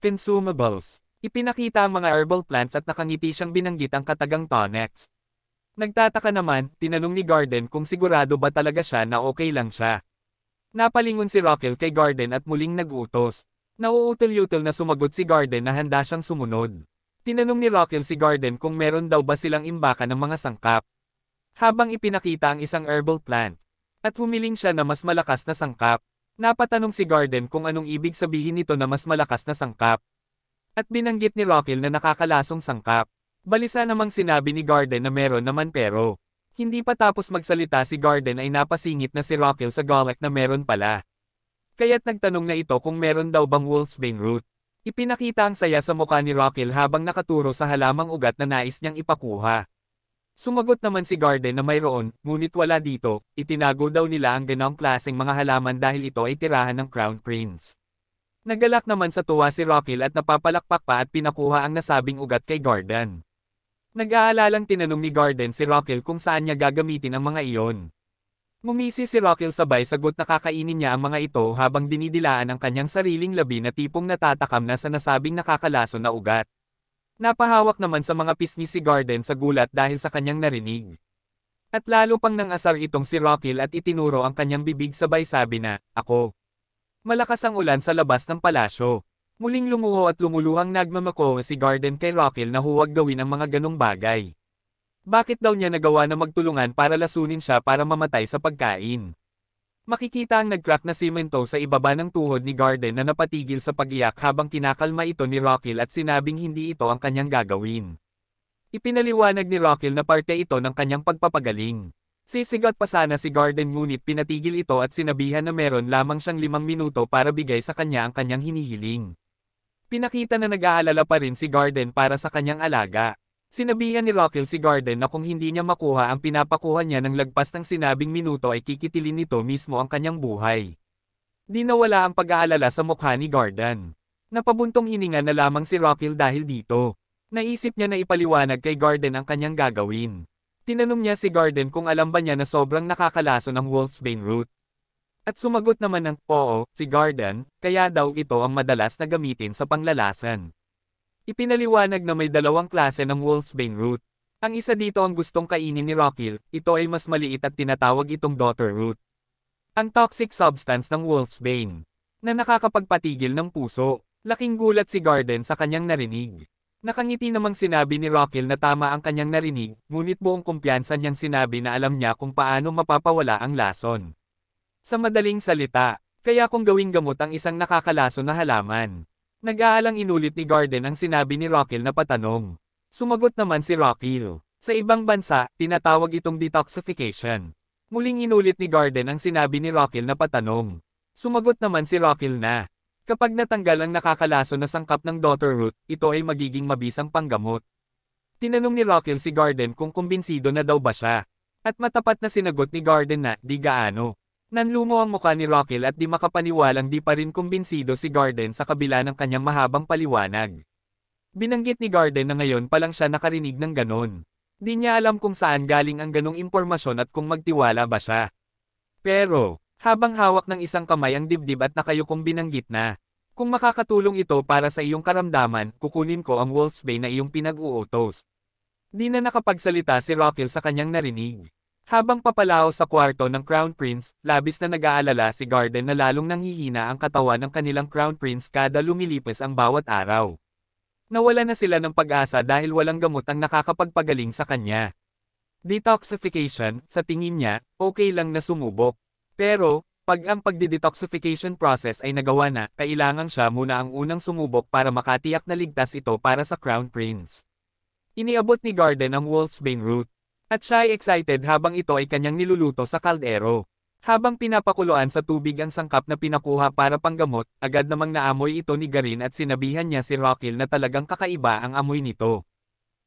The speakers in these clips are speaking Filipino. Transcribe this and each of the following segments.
Consumables. Ipinakita ang mga herbal plants at nakangiti siyang binanggit ang katagang tonics. Nagtataka naman, tinanong ni Garden kung sigurado ba talaga siya na okay lang siya. Napalingon si Rockell kay Garden at muling nag-utos. Nauutal-yutal na sumagot si Garden na handa siyang sumunod. Tinanong ni Rockell si Garden kung meron daw ba silang imbakan ng mga sangkap. Habang ipinakita ang isang herbal plant. At humiling siya na mas malakas na sangkap. Napatanong si Garden kung anong ibig sabihin nito na mas malakas na sangkap. At binanggit ni Rockell na nakakalasong sangkap. Balisa namang sinabi ni Garden na meron naman pero. Hindi pa tapos magsalita si Garden ay napasingit na si Rockell sa galak na meron pala. Kaya't nagtanong na ito kung meron daw bang wolfsbane root. Ipinakita ang saya sa mukha ni Rockell habang nakaturo sa halamang ugat na nais niyang ipakuha. Sumagot naman si Garden na mayroon, ngunit wala dito, itinago daw nila ang ganong klaseng mga halaman dahil ito ay tirahan ng Crown Prince. Nagalak naman sa tuwa si Rockell at napapalakpak pa at pinakuha ang nasabing ugat kay Garden. Nag-aalalang tinanong ni Garden si Rockell kung saan niya gagamitin ang mga iyon. Ngumisi si Rockell sabay sagot na kakainin niya ang mga ito habang dinidilaan ang kanyang sariling labi na tipong natatakam na sa nasabing nakakalaso na ugat. Napahawak naman sa mga pisngi si Garden sa gulat dahil sa kanyang narinig. At lalo pang nangasar itong si Rockell at itinuro ang kanyang bibig sabay sabi na, "Ako." Malakas ang ulan sa labas ng palasyo. Muling lumuho at lumuluhang nagmamako si Garden kay Rockell na huwag gawin ang mga ganong bagay. Bakit daw niya nagawa na magtulungan para lasunin siya para mamatay sa pagkain? Makikita ang nag-crack na simento sa ibaba ng tuhod ni Garden na napatigil sa pag-iyak habang kinakalma ito ni Rockell at sinabing hindi ito ang kanyang gagawin. Ipinaliwanag ni Rockell na parte ito ng kanyang pagpapagaling. Sisigat pa sana si Garden ngunit pinatigil ito at sinabihan na meron lamang siyang 5 minuto para bigay sa kanya ang kanyang hinihiling. Pinakita na nag-aalala pa rin si Garden para sa kanyang alaga. Sinabihan ni Rockell si Garden na kung hindi niya makuha ang pinapakuha niya ng lagpas ng sinabing minuto ay kikitilin nito mismo ang kanyang buhay. Di nawala ang pag-aalala sa mukha ni Garden. Napabuntong hininga na lamang si Rockell dahil dito. Naisip niya na ipaliwanag kay Garden ang kanyang gagawin. Tinanong niya si Garden kung alam ba niya na sobrang nakakalaso ng wolfsbane root. At sumagot naman ng, oo, si Garden, kaya daw ito ang madalas na gamitin sa panglalasan. Ipinaliwanag na may dalawang klase ng wolfsbane root. Ang isa dito ang gustong kainin ni Rockell, ito ay mas maliit at tinatawag itong daughter root. Ang toxic substance ng wolfsbane, na nakakapagpatigil ng puso. Laking gulat si Garden sa kanyang narinig. Nakangiti namang sinabi ni Rockell na tama ang kanyang narinig, ngunit buong kumpiyansa niyang sinabi na alam niya kung paano mapapawala ang lason. Sa madaling salita, kaya kung gawing gamot ang isang nakakalason na halaman. Nag-aalang inulit ni Garden ang sinabi ni Rockell na patanong. Sumagot naman si Rockell. Sa ibang bansa, tinatawag itong detoxification. Muling inulit ni Garden ang sinabi ni Rockell na patanong. Sumagot naman si Rockell na. Kapag natanggal ang nakakalaso na sangkap ng daughter root, ito ay magiging mabisang panggamot. Tinanong ni Rockell si Garden kung kumbinsido na daw ba siya. At matapat na sinagot ni Garden na, di gaano. Nanlumo ang mukha ni Rockell at di makapaniwalang di pa rin kumbinsido si Garden sa kabila ng kanyang mahabang paliwanag. Binanggit ni Garden na ngayon pa lang siya nakarinig ng ganon. Di niya alam kung saan galing ang ganong impormasyon at kung magtiwala ba siya. Pero, habang hawak ng isang kamay ang dibdib at nakayukong binanggit na, kung makakatulong ito para sa iyong karamdaman, kukunin ko ang wolfsbane na iyong pinag-uutos. Di na nakapagsalita si Rockell sa kanyang narinig. Habang papalaho sa kwarto ng Crown Prince, labis na nag-aalala si Garden na lalong nanghihina ang katawan ng kanilang Crown Prince kada lumilipas ang bawat araw. Nawala na sila ng pag-asa dahil walang gamot ang nakakapagpagaling sa kanya. Detoxification, sa tingin niya, okay lang na sumubok. Pero, pag ang pagdi-detoxification process ay nagawa na, kailangan siya muna ang unang sumubok para makatiyak na ligtas ito para sa Crown Prince. Iniabot ni Garden ang wolfsbane root. At siya ay excited habang ito ay kanyang niluluto sa kaldero. Habang pinapakuluan sa tubig ang sangkap na pinakuha para panggamot, agad namang naamoy ito ni Garin at sinabihan niya si Rockell na talagang kakaiba ang amoy nito.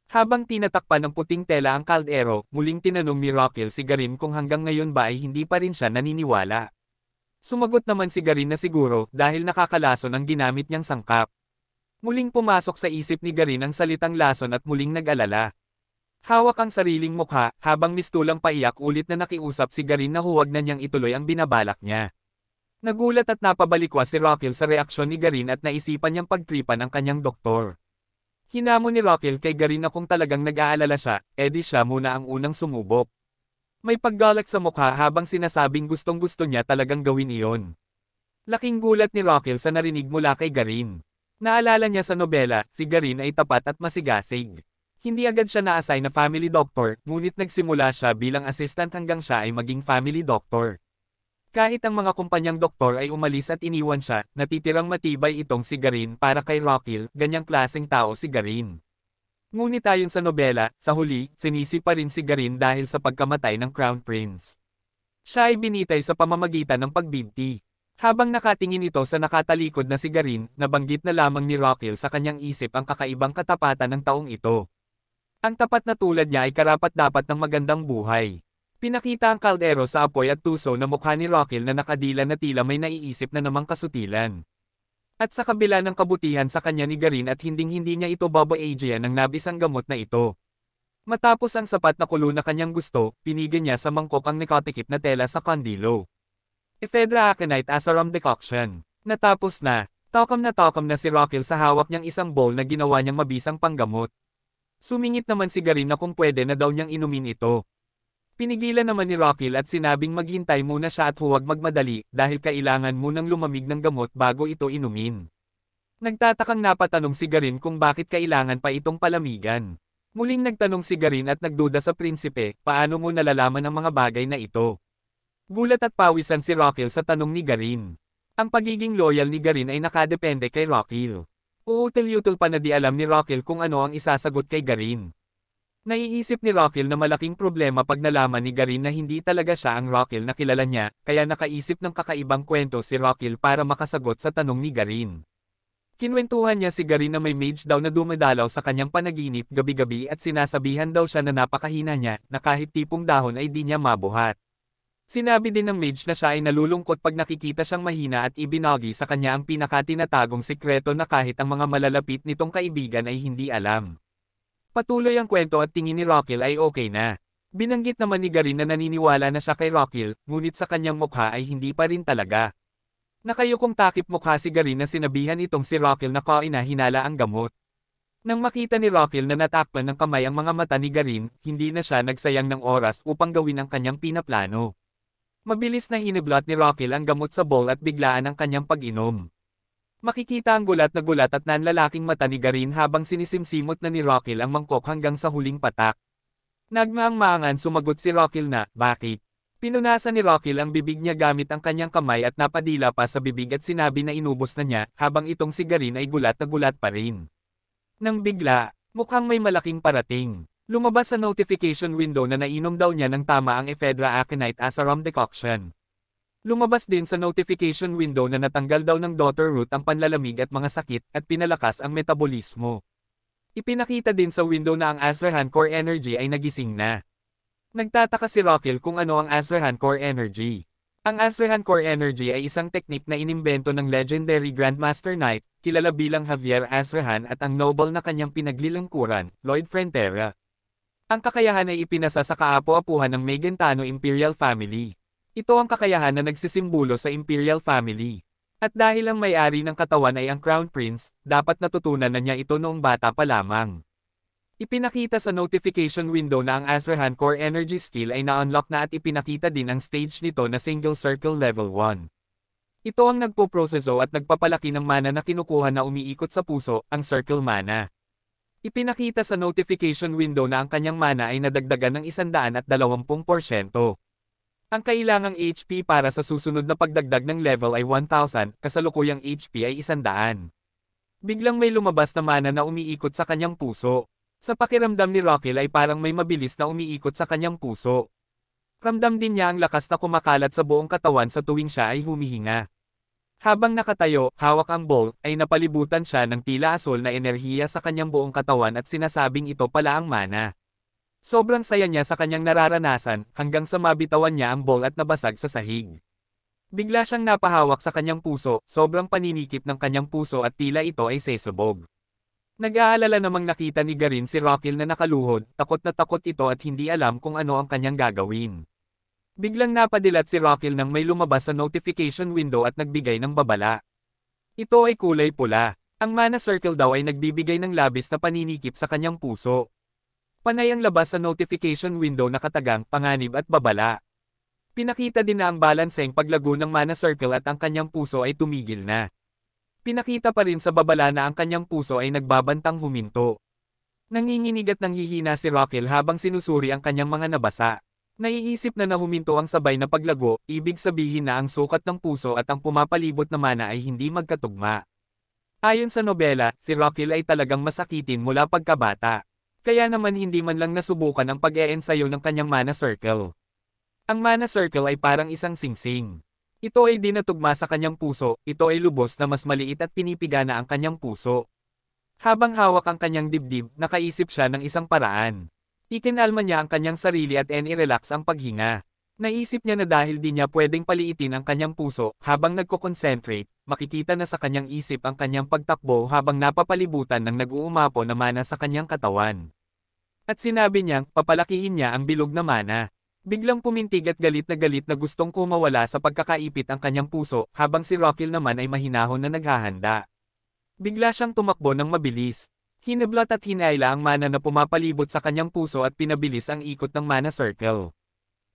Habang tinatakpan ng puting tela ang kaldero, muling tinanong ni Rockell si Garin kung hanggang ngayon ba ay hindi pa rin siya naniniwala. Sumagot naman si Garin na siguro dahil nakakalason ang ginamit niyang sangkap. Muling pumasok sa isip ni Garin ang salitang lason at muling nag-alala. Hawak ang sariling mukha habang mistulang paiyak ulit na nakiusap si Garin na huwag na niyang ituloy ang binabalak niya. Nagulat at napabalikwa si Rockil sa reaksyon ni Garin at naisipan niyang pagtripan ang kanyang doktor. Hinamon ni Rockil kay Garin na kung talagang nag-aalala siya, edi siya muna ang unang sumubok. May paggalak sa mukha habang sinasabing gustong-gusto niya talagang gawin iyon. Laking gulat ni Rockil sa narinig mula kay Garin. Naalala niya sa nobela, si Garin ay tapat at masigasig. Hindi agad siya na-assign na family doctor, ngunit nagsimula siya bilang assistant hanggang siya ay maging family doctor. Kahit ang mga kumpanyang doktor ay umalis at iniwan siya, natitirang matibay itong si Garin para kay Rockil, ganyang klaseng tao si Garin. Ngunit ayon sa nobela, sa huli, sinisi pa rin si Garin dahil sa pagkamatay ng Crown Prince. Siya ay binitay sa pamamagitan ng pagbibti. Habang nakatingin ito sa nakatalikod na si Garin, nabanggit na lamang ni Rockil sa kanyang isip ang kakaibang katapatan ng taong ito. Ang tapat na tulad niya ay karapat-dapat ng magandang buhay. Pinakita ang kaldero sa apoy at tuso na mukha ni Rockil na nakadila na tila may naiisip na namang kasutilan. At sa kabila ng kabutihan sa kanya ni Garin at hinding-hindi niya ito babaagyan ng nabis ang gamot na ito. Matapos ang sapat na kulo na kanyang gusto, pinigyan niya sa mangkok ang nakatikip na tela sa kandilo. Ephedra aconite asarum decoction. Natapos na, takam na si Rockil sa hawak niyang isang bowl na ginawa niyang mabisang panggamot. Sumingit naman si Garin na kung pwede na daw niyang inumin ito. Pinigilan naman ni Rockil at sinabing maghintay muna siya at huwag magmadali dahil kailangan munang lumamig ng gamot bago ito inumin. Nagtatakang napatanong si Garin kung bakit kailangan pa itong palamigan. Muling nagtanong si Garin at nagduda sa prinsipe, paano mo nalalaman ang mga bagay na ito? Gulat at pawisan si Rockil sa tanong ni Garin. Ang pagiging loyal ni Garin ay nakadepende kay Rockil. Uutil-yutil pa na di alam ni Rockil kung ano ang isasagot kay Garin. Naiisip ni Rockil na malaking problema pag nalaman ni Garin na hindi talaga siya ang Rockil na kilala niya, kaya nakaisip ng kakaibang kwento si Rockil para makasagot sa tanong ni Garin. Kinwentuhan niya si Garin na may mage daw na dumadalaw sa kanyang panaginip gabi-gabi at sinasabihan daw siya na napakahina niya, na kahit tipong dahon ay di niya mabuhat. Sinabi din ng mage na siya ay nalulungkot pag nakikita siyang mahina at ibinagi sa kanya ang pinakatinatagong sikreto na kahit ang mga malalapit nitong kaibigan ay hindi alam. Patuloy ang kwento at tingin ni Rockil ay okay na. Binanggit naman ni Garin na naniniwala na siya kay Rockil, ngunit sa kanyang mukha ay hindi pa rin talaga. Nakayukong takip mukha si Garin na sinabihan itong si Rockil na hinala ang gamot. Nang makita ni Rockil na natakpan ng kamay ang mga mata ni Garin, hindi na siya nagsayang ng oras upang gawin ang kanyang pinaplano. Mabilis na hiniblot ni Rockil ang gamot sa bowl at biglaan ang kanyang pag-inom. Makikita ang gulat at nanlalaking mata ni Garin habang sinisimsimot na ni Rockil ang mangkok hanggang sa huling patak. Nagmaang-maangan sumagot si Rockil na, bakit? Pinunasan ni Rockil ang bibig niya gamit ang kanyang kamay at napadila pa sa bibig at sinabi na inubos na niya, habang itong si Garin ay gulat na gulat pa rin. Nang bigla, mukhang may malaking parating. Lumabas sa notification window na nainom daw niya ng tama ang Ephedra aconite asarum decoction. Lumabas din sa notification window na natanggal daw ng daughter root ang panlalamig at mga sakit at pinalakas ang metabolismo. Ipinakita din sa window na ang Azrahan Core Energy ay nagising na. Nagtataka si Rockil kung ano ang Azrahan Core Energy. Ang Azrahan Core Energy ay isang teknik na inimbento ng legendary Grandmaster Knight, kilala bilang Javier Azrahan at ang noble na kanyang pinaglilingkuran, Lloyd Frontera. Ang kakayahan ay ipinasa sa kaapo-apuhan ng Megentano Imperial Family. Ito ang kakayahan na nagsisimbolo sa Imperial Family. At dahil ang may-ari ng katawan ay ang Crown Prince, dapat natutunan na niya ito noong bata pa lamang. Ipinakita sa notification window na ang Azrahan Core Energy skill ay na-unlock na at ipinakita din ang stage nito na Single Circle Level 1. Ito ang nagpoproseso at nagpapalaki ng mana na kinukuha na umiikot sa puso, ang Circle Mana. Ipinakita sa notification window na ang kanyang mana ay nadagdagan ng 120%. Ang kailangang HP para sa susunod na pagdagdag ng level ay 1,000, kasalukuyang HP ay 100. Biglang may lumabas na mana na umiikot sa kanyang puso. Sa pakiramdam ni Rockil ay parang may mabilis na umiikot sa kanyang puso. Ramdam din niya ang lakas na kumakalat sa buong katawan sa tuwing siya ay humihinga. Habang nakatayo, hawak ang bowl, ay napalibutan siya ng tila asul na enerhiya sa kanyang buong katawan at sinasabing ito pala ang mana. Sobrang saya niya sa kanyang nararanasan, hanggang sa mabitawan niya ang bowl at nabasag sa sahig. Bigla siyang napahawak sa kanyang puso, sobrang paninikip ng kanyang puso at tila ito ay sesubog. Nag-aalala namang nakita ni Garin si Rockil na nakaluhod, takot na takot ito at hindi alam kung ano ang kanyang gagawin. Biglang napadilat si Rockil nang may lumabas sa notification window at nagbigay ng babala. Ito ay kulay pula. Ang mana circle daw ay nagbibigay ng labis na paninikip sa kanyang puso. Panay ang labas sa notification window na katagang panganib at babala. Pinakita din na ang balanseng paglago ng mana circle at ang kanyang puso ay tumigil na. Pinakita pa rin sa babala na ang kanyang puso ay nagbabantang huminto. Nanginginig at nanghihina si Rockil habang sinusuri ang kanyang mga nabasa. Naiisip na huminto ang sabay na paglago, ibig sabihin na ang sukat ng puso at ang pumapalibot na mana ay hindi magkatugma. Ayon sa nobela, si Rockil ay talagang masakitin mula pagkabata. Kaya naman hindi man lang nasubukan ang pag-e-ensayo ng kanyang mana circle. Ang mana circle ay parang isang singsing. Ito ay di natugma sa kanyang puso, ito ay lubos na mas maliit at pinipiga na ang kanyang puso. Habang hawak ang kanyang dibdib, nakaisip siya ng isang paraan. Ikinalma niya ang kanyang sarili at i-relax ang paghinga. Naisip niya na dahil di niya pwedeng paliitin ang kanyang puso, habang nagko-concentrate, makikita na sa kanyang isip ang kanyang pagtakbo habang napapalibutan ng nag-uumapo na mana sa kanyang katawan. At sinabi niyang, papalakihin niya ang bilog na mana. Biglang pumintig at galit na gustong kumawala sa pagkakaipit ang kanyang puso, habang si Rockil naman ay mahinahon na naghahanda. Bigla siyang tumakbo ng mabilis. Hinablat at hinayla ang mana na pumapalibot sa kanyang puso at pinabilis ang ikot ng mana circle.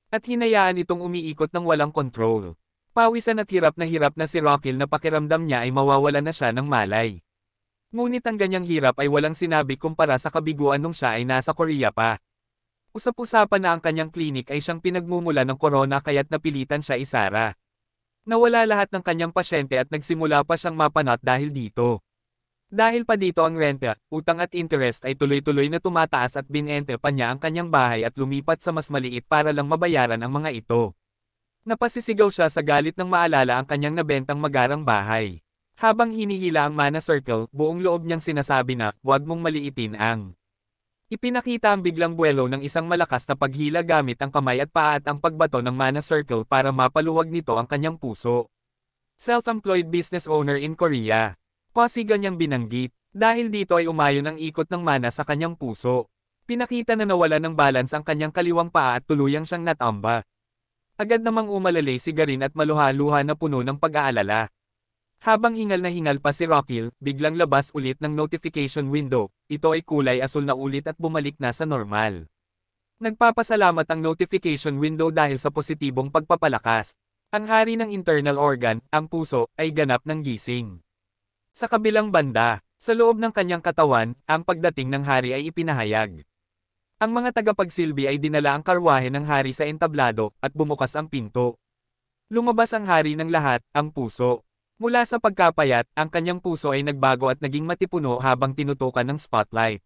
At hinayaan itong umiikot ng walang kontrol. Pawisan at hirap na si Rockil na pakiramdam niya ay mawawala na siya ng malay. Ngunit ang ganyang hirap ay walang sinabi kumpara sa kabiguan nung siya ay nasa Korea pa. Usap-usapan na ang kanyang klinik ay siyang pinagmumula ng corona kaya't napilitan siya isara. Nawala lahat ng kanyang pasyente at nagsimula pa siyang mapanat dahil dito. Dahil pa dito ang renta, utang at interest ay tuloy-tuloy na tumataas at binente pa niya ang kanyang bahay at lumipat sa mas maliit para lang mabayaran ang mga ito. Napasisigaw siya sa galit nang maalala ang kanyang nabentang magarang bahay. Habang hinihila ang mana circle, buong loob niyang sinasabi na, huwag mong maliitin ang. Ipinakita ang biglang buwelo ng isang malakas na paghila gamit ang kamay at paa at ang pagbato ng mana circle para mapaluwag nito ang kanyang puso. Self-employed business owner in Korea. Pasigan niyang binanggit. Dahil dito ay umayon ang ikot ng mana sa kanyang puso. Pinakita na nawala ng balance ang kanyang kaliwang paa at tuluyang siyang natamba. Agad namang umalalay si Garin at maluha-luha na puno ng pag-aalala. Habang hingal na hingal pa si Rockil, biglang labas ulit ng notification window. Ito ay kulay asul na ulit at bumalik na sa normal. Nagpapasalamat ang notification window dahil sa positibong pagpapalakas. Ang hari ng internal organ, ang puso, ay ganap ng gising. Sa kabilang banda, sa loob ng kanyang katawan, ang pagdating ng hari ay ipinahayag. Ang mga tagapagsilbi ay dinala ang karwahe ng hari sa entablado, at bumukas ang pinto. Lumabas ang hari ng lahat, ang puso. Mula sa pagkapayat, ang kanyang puso ay nagbago at naging matipuno habang tinutukan ng spotlight.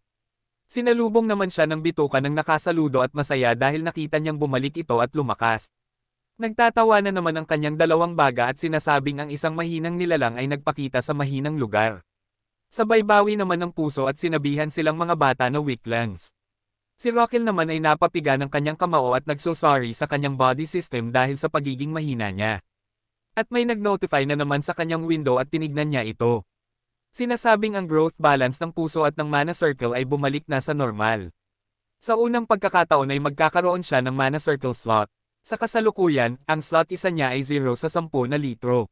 Sinalubong naman siya ng bituka ng nakasaludo at masaya dahil nakita niyang bumalik ito at lumakas. Nagtatawa na naman ang kanyang dalawang baga at sinasabing ang isang mahinang nilalang ay nagpakita sa mahinang lugar. Sabay bawi naman ng puso at sinabihan silang mga bata na weaklings. Si Rockil naman ay napapiga ng kanyang kamao at nagsosorry sa kanyang body system dahil sa pagiging mahina niya. At may nag-notify na naman sa kanyang window at tinignan niya ito. Sinasabing ang growth balance ng puso at ng mana circle ay bumalik na sa normal. Sa unang pagkakataon ay magkakaroon siya ng mana circle slot. Sa kasalukuyan, ang slot isa niya ay 0 sa 10 na litro.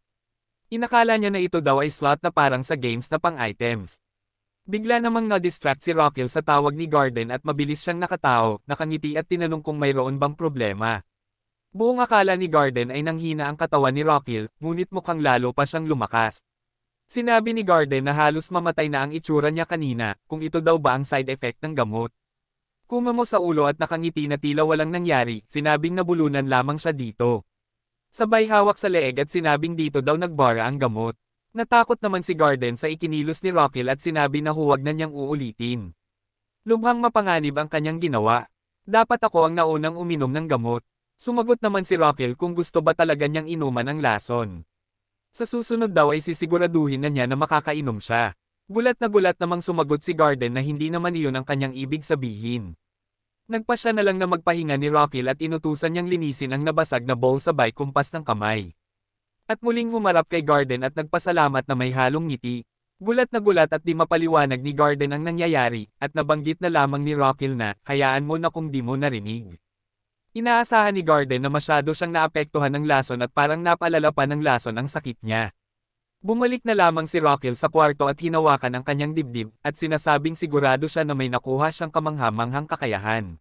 Inakala niya na ito daw ay slot na parang sa games na pang-items. Bigla namang na-distract si Rockil sa tawag ni Garden at mabilis siyang nakatao, nakangiti at tinanong kung mayroon bang problema. Buong akala ni Garden ay nanghina ang katawan ni Rockil, ngunit mukhang lalo pa siyang lumakas. Sinabi ni Garden na halos mamatay na ang itsura niya kanina, kung ito daw ba ang side effect ng gamot. Kumamo sa ulo at nakangiti na tila walang nangyari, sinabing nabulunan lamang siya dito. Sabay hawak sa leeg at sinabing dito daw nagbara ang gamot. Natakot naman si Garden sa ikinilos ni Rockil at sinabi na huwag na niyang uulitin. Lubhang mapanganib ang kanyang ginawa. Dapat ako ang naunang uminom ng gamot. Sumagot naman si Rockil kung gusto ba talaga niyang inuman ang lason. Sa susunod daw ay sisiguraduhin na niya na makakainom siya. Gulat namang sumagot si Garden na hindi naman iyon ang kanyang ibig sabihin. Nagpa siya na lang na magpahinga ni Rockil at inutusan niyang linisin ang nabasag na bowl sabay kumpas ng kamay. At muling humarap kay Garden at nagpasalamat na may halong ngiti. Gulat at di mapaliwanag ni Garden ang nangyayari, at nabanggit na lamang ni Rockil na, hayaan mo na kung di mo narinig. Inaasahan ni Garden na masyado siyang naapektuhan ng lason at parang napalala pa ng lason ang sakit niya. Bumalik na lamang si Rockil sa kwarto at hinawakan ang kanyang dibdib, at sinasabing sigurado siya na may nakuha siyang kamangha-manghang kakayahan.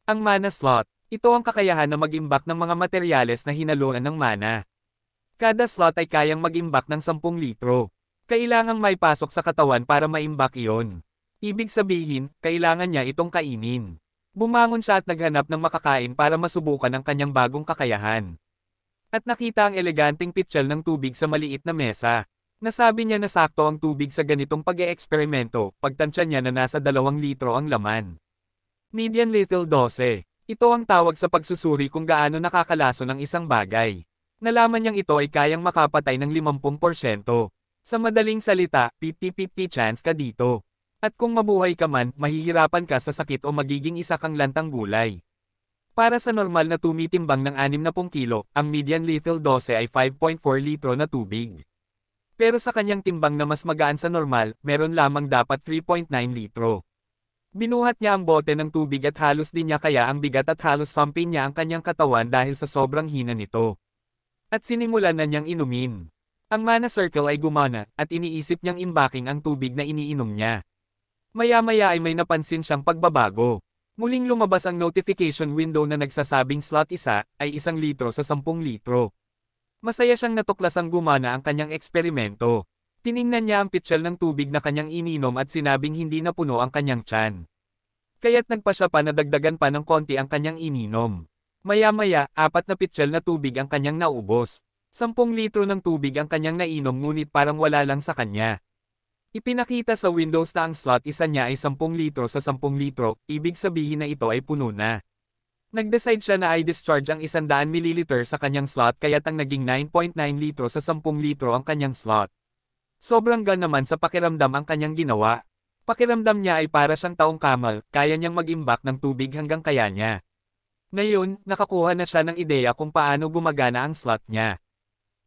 Ang mana slot. Ito ang kakayahan na mag-imbak ng mga materyales na hinaluan ng mana. Kada slot ay kayang mag-imbak ng 10 litro. Kailangang may pasok sa katawan para maimbak iyon. Ibig sabihin, kailangan niya itong kainin. Bumangon siya at naghanap ng makakain para masubukan ang kanyang bagong kakayahan. At nakita ang eleganteng pitchel ng tubig sa maliit na mesa. Nasabi niya na sakto ang tubig sa ganitong pag-eeksperimento, pagtansya niya na nasa 2 litro ang laman. Median Little Dose. Ito ang tawag sa pagsusuri kung gaano nakakalaso ng isang bagay. Nalaman niyang ito ay kayang makapatay ng 50%. Sa madaling salita, 50-50 chance ka dito. At kung mabuhay ka man, mahihirapan ka sa sakit o magiging isa kang lantang gulay. Para sa normal na tumitimbang ng 60 kilo, ang median lethal dose ay 5.4 litro na tubig. Pero sa kanyang timbang na mas magaan sa normal, meron lamang dapat 3.9 litro. Binuhat niya ang bote ng tubig at halos din niya kaya ang bigat at halos sampin niya ang kanyang katawan dahil sa sobrang hina nito. At sinimulan na niyang inumin. Ang mana circle ay gumana, at iniisip niyang imbaking ang tubig na iniinom niya. Maya-maya ay may napansin siyang pagbabago. Muling lumabas ang notification window na nagsasabing slot 1 ay 1 litro sa 10 litro. Masaya siyang natuklasang gumana ang kanyang eksperimento. Tiningnan niya ang pitchel ng tubig na kanyang ininom at sinabing hindi na puno ang kanyang tiyan. Kaya't nagpa siya pa na dagdagan pa ng konti ang kanyang ininom. Maya-maya, 4 na pitchel na tubig ang kanyang naubos. 10 litro ng tubig ang kanyang nainom ngunit parang wala lang sa kanya. Ipinakita sa Windows na ang slot 1 niya ay 10 litro sa 10 litro, ibig sabihin na ito ay puno na. Nag-decide siya na i-discharge ang 100 ml sa kanyang slot kaya't ang naging 9.9 litro sa 10 litro ang kanyang slot. Sobrang gaan naman sa pakiramdam ang kanyang ginawa. Pakiramdam niya ay para siyang taong kamal, kaya niyang mag-imbak ng tubig hanggang kaya niya. Ngayon, nakakuha na siya ng ideya kung paano gumagana ang slot niya.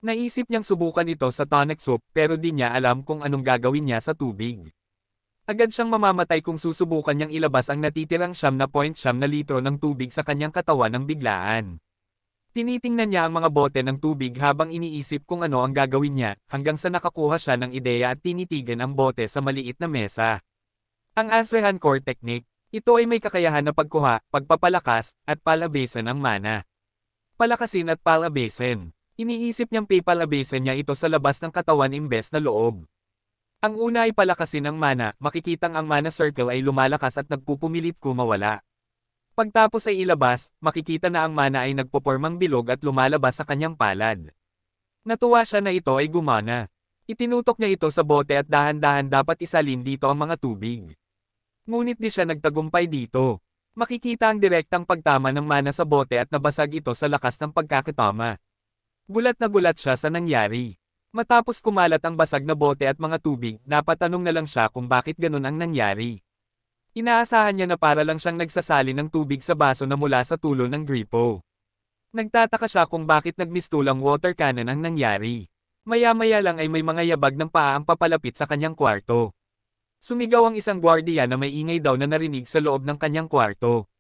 Naisip niyang subukan ito sa tonic soup pero di niya alam kung anong gagawin niya sa tubig. Agad siyang mamamatay kung susubukan niyang ilabas ang natitirang 9.9 litro ng tubig sa kanyang katawan ng biglaan. Tinitingnan niya ang mga bote ng tubig habang iniisip kung ano ang gagawin niya hanggang sa nakakuha siya ng ideya at tinitigan ang bote sa maliit na mesa. Ang Asrehan Core Technique. Ito ay may kakayahan na pagkuha, pagpapalakas, at palabasin ang mana. Palakasin at palabasin. Iniisip niyang pipalabasin niya ito sa labas ng katawan imbes na loob. Ang una ay palakasin ang mana, makikitang ang mana circle ay lumalakas at nagpupumilit kumawala. Pagtapos ay ilabas, makikita na ang mana ay nagpopormang bilog at lumalabas sa kanyang palad. Natuwa siya na ito ay gumana. Itinutok niya ito sa bote at dahan-dahan dapat isalin dito ang mga tubig. Ngunit di siya nagtagumpay dito. Makikita ang direktang pagtama ng mana sa bote at nabasag ito sa lakas ng pagkakatama. Gulat na gulat siya sa nangyari. Matapos kumalat ang basag na bote at mga tubig, napatanong na lang siya kung bakit ganun ang nangyari. Inaasahan niya na para lang siyang nagsasali ng tubig sa baso na mula sa tulo ng gripo. Nagtataka siya kung bakit nagmistulang water cannon ang nangyari. Maya-maya lang ay may mga yabag ng paa ang papalapit sa kanyang kwarto. Sumigaw ang isang gwardiya na may ingay daw na narinig sa loob ng kanyang kwarto.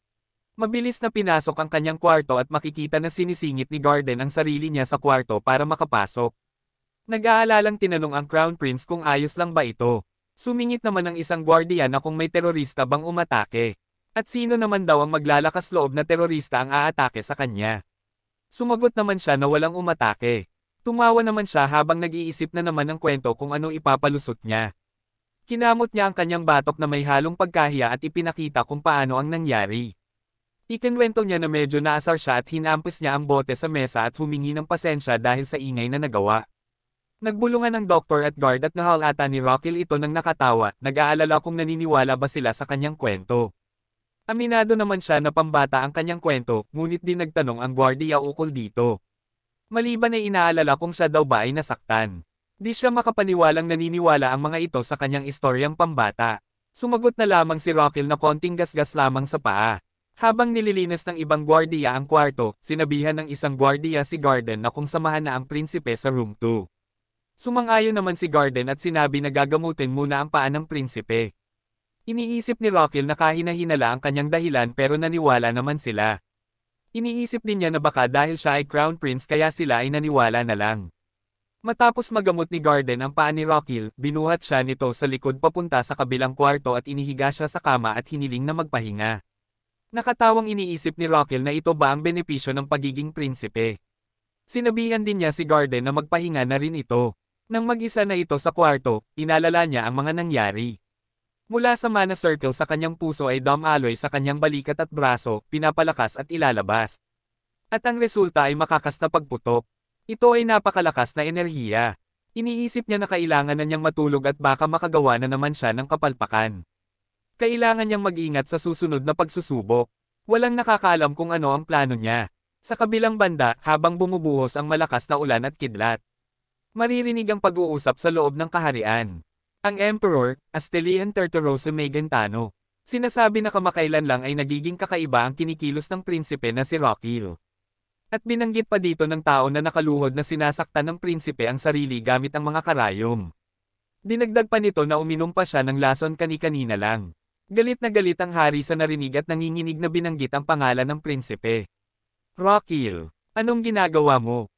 Mabilis na pinasok ang kanyang kwarto at makikita na sinisingit ni Garden ang sarili niya sa kwarto para makapasok. Nag-aalalang tinanong ang Crown Prince kung ayos lang ba ito. Sumingit naman ang isang gwardiya na kung may terorista bang umatake. At sino naman daw ang maglalakas loob na terorista ang aatake sa kanya. Sumagot naman siya na walang umatake. Tumawa naman siya habang nag-iisip na naman ng kwento kung ano ipapalusot niya. Kinamot niya ang kanyang batok na may halong pagkahiya at ipinakita kung paano ang nangyari. Ikinwento niya na medyo naasar siya at hinampos niya ang bote sa mesa at humingi ng pasensya dahil sa ingay na nagawa. Nagbulungan ng doktor at guard at nahalata ni Rockil ito nang nakatawa, nag-aalala kung naniniwala ba sila sa kanyang kwento. Aminado naman siya na pambata ang kanyang kwento, ngunit di nagtanong ang gwardiya ukol dito. Maliban ay inaalala kung siya daw ba ay nasaktan. Di siya makapaniwalang naniniwala ang mga ito sa kanyang istoryang pambata. Sumagot na lamang si Rockil na konting gasgas lamang sa paa. Habang nililinis ng ibang gwardiya ang kwarto, sinabihan ng isang gwardiya si Garden na kung samahan na ang prinsipe sa room 2. Sumang-ayon naman si Garden at sinabi na gagamutin muna ang paa ng prinsipe. Iniisip ni Rockil na kahina-hinala ang kanyang dahilan pero naniwala naman sila. Iniisip din niya na baka dahil siya ay Crown Prince kaya sila ay naniwala na lang. Matapos magamot ni Garden ang paa ni Rockhill, binuhat siya nito sa likod papunta sa kabilang kwarto at inihiga siya sa kama at hiniling na magpahinga. Nakatawang iniisip ni Rockhill na ito ba ang benepisyo ng pagiging prinsipe. Sinabihan din niya si Garden na magpahinga na rin ito. Nang mag-isa na ito sa kwarto, inalala niya ang mga nangyari. Mula sa mana circle sa kanyang puso ay Dom Aloy sa kanyang balikat at braso, pinapalakas at ilalabas. At ang resulta ay makakas na pagputok. Ito ay napakalakas na enerhiya. Iniisip niya na kailangan na niyang matulog at baka makagawa na naman siya ng kapalpakan. Kailangan niyang mag-ingat sa susunod na pagsusubok. Walang nakakaalam kung ano ang plano niya. Sa kabilang banda, habang bumubuhos ang malakas na ulan at kidlat, maririnig ang pag-uusap sa loob ng kaharian. Ang Emperor, Astelian Tertoroso Megantano, sinasabi na kamakailan lang ay nagiging kakaiba ang kinikilos ng prinsipe na si Rockhill. At binanggit pa dito ng tao na nakaluhod na sinasaktan ng prinsipe ang sarili gamit ang mga karayom. Dinagdag pa nito na uminom pa siya ng lason kani-kanina lang. Galit na galit ang hari sa narinig at nanginginig na binanggit ang pangalan ng prinsipe. Rockhill, anong ginagawa mo?